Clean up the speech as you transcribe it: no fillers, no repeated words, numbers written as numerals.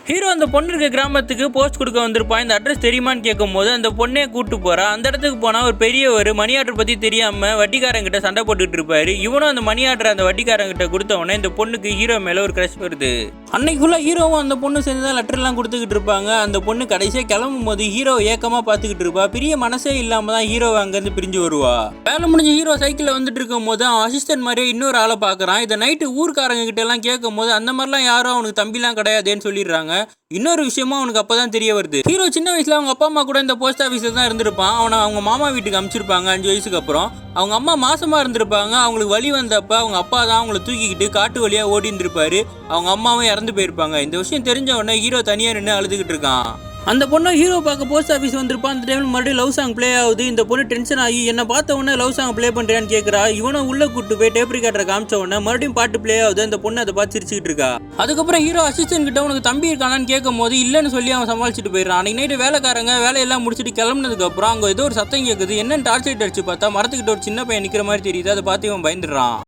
Hero அந்த பொண்ணு இருக்க கிராமத்துக்கு போஸ்ட் கொடுக்க வந்திருப்பான். இந்த அட்ரஸ் தெரியுமான்னு கேட்கும் போது அந்த பொண்ணே கூட்டு போறா. அந்த இடத்துக்கு போனா ஒரு பெரியவர் மணி ஆர்டர் பத்தி தெரியாம வட்டிக்காரங்கிட்ட சண்டை போட்டுட்டு இருப்பாரு. இவனும் அந்த மணி ஆர்டர் அந்த வட்டிக்காரங்கிட்ட கொடுத்த உடனே இந்த பொண்ணுக்கு ஹீரோ மேல ஒரு கிரஷ் வருது. அன்னைக்கு ஃபுல்லா ஹீரோவும் அந்த பொண்ணு சேர்ந்து தான் லெட்டர் எல்லாம் கொடுத்துக்கிட்டு இருப்பாங்க. அந்த பொண்ணு கடைசியா கிளம்பும் போது ஹீரோ ஏக்கமா பாத்துக்கிட்டு இருப்பா. பெரிய மனசே இல்லாம தான் ஹீரோ அங்கிருந்து பிரிஞ்சு வருவா. வேலை முடிஞ்சு ஹீரோ சைக்கிள்ல வந்துட்டு இருக்கும் போது அவன் அசிஸ்டன்ட் மாதிரியே இன்னொரு ஆளை பாக்குறான். இதை நைட்டு ஊர்க்காரங்க கிட்ட எல்லாம் கேட்கும் போது அந்த மாதிரிலாம் யாரும் அவனுக்கு தம்பிலாம் கிடையாதுன்னு சொல்லிடுறாங்க. இன்னொரு விஷயமும் அவனுக்கு அப்பதான் தெரிய வருது. ஹீரோ சின்ன வயசுல அவங்க அப்பா அம்மா கூட இந்த போஸ்ட் ஆபீஸ்ல தான் இருந்திருப்பான். அவனை அவங்க மாமா வீட்டுக்கு அனுப்பிச்சிருப்பாங்க 5 வயசுக்கு அப்புறம். அவங்க அம்மா மாசமா இருந்திருப்பாங்க. அவங்களுக்கு வலி வந்தப்ப அவங்க அப்பா தான் அவங்களை தூக்கிக்கிட்டு காட்டு வழியா ஓடி இருந்திருப்பாரு. அவங்க அம்மாவும் இறந்து போயிருப்பாங்க. இந்த விஷயம் தெரிஞ்ச உடனே ஹீரோ தனியா நின்று அழுதுகிட்டு இருக்கான். அந்த பொண்ணு ஹீரோ பார்க்க போஸ்ட் ஆஃபீஸ் வந்திருப்பான். அந்த டைம்ல மறுபடியும் லவ் சாங் ப்ளே ஆகுது. இந்த பொண்ணு டென்ஷன் ஆகி என்ன பார்த்த உடனே லவ் சாங் ப்ளே பண்றியான்னு கேட்கறா. இவனும் உள்ள கூட்டு போய் டேப் ரிகார்டரை காமிச்ச உடனே மறுபடியும் பாட்டு ப்ளே ஆகுது. அந்த பொண்ணு அதை பார்த்து சிரிச்சுக்கிட்டு இருக்கா. அதுக்கப்புறம் ஹீரோ அசிஸ்டன்ட் கிட்ட உனக்கு தம்பி இருக்கானான்னு கேட்கும் போது இல்லைன்னு சொல்லி அவன் சமாளிச்சுட்டு போயிடறான். அன்னைக்கு நைட்டு வேலைக்காரங்க வேலையெல்லாம் முடிச்சுட்டு கிளம்புனதுக்கு அப்புறம் அங்க ஏதோ ஒரு சத்தம் கேட்குது. என்னன்னு டார்ச் லைட் அடிச்சு பார்த்தா மரத்துக்கிட்ட ஒரு சின்ன பையன் நிக்கிற மாதிரி தெரியுது. அதை பார்த்து இவன் பயந்துடுறான்.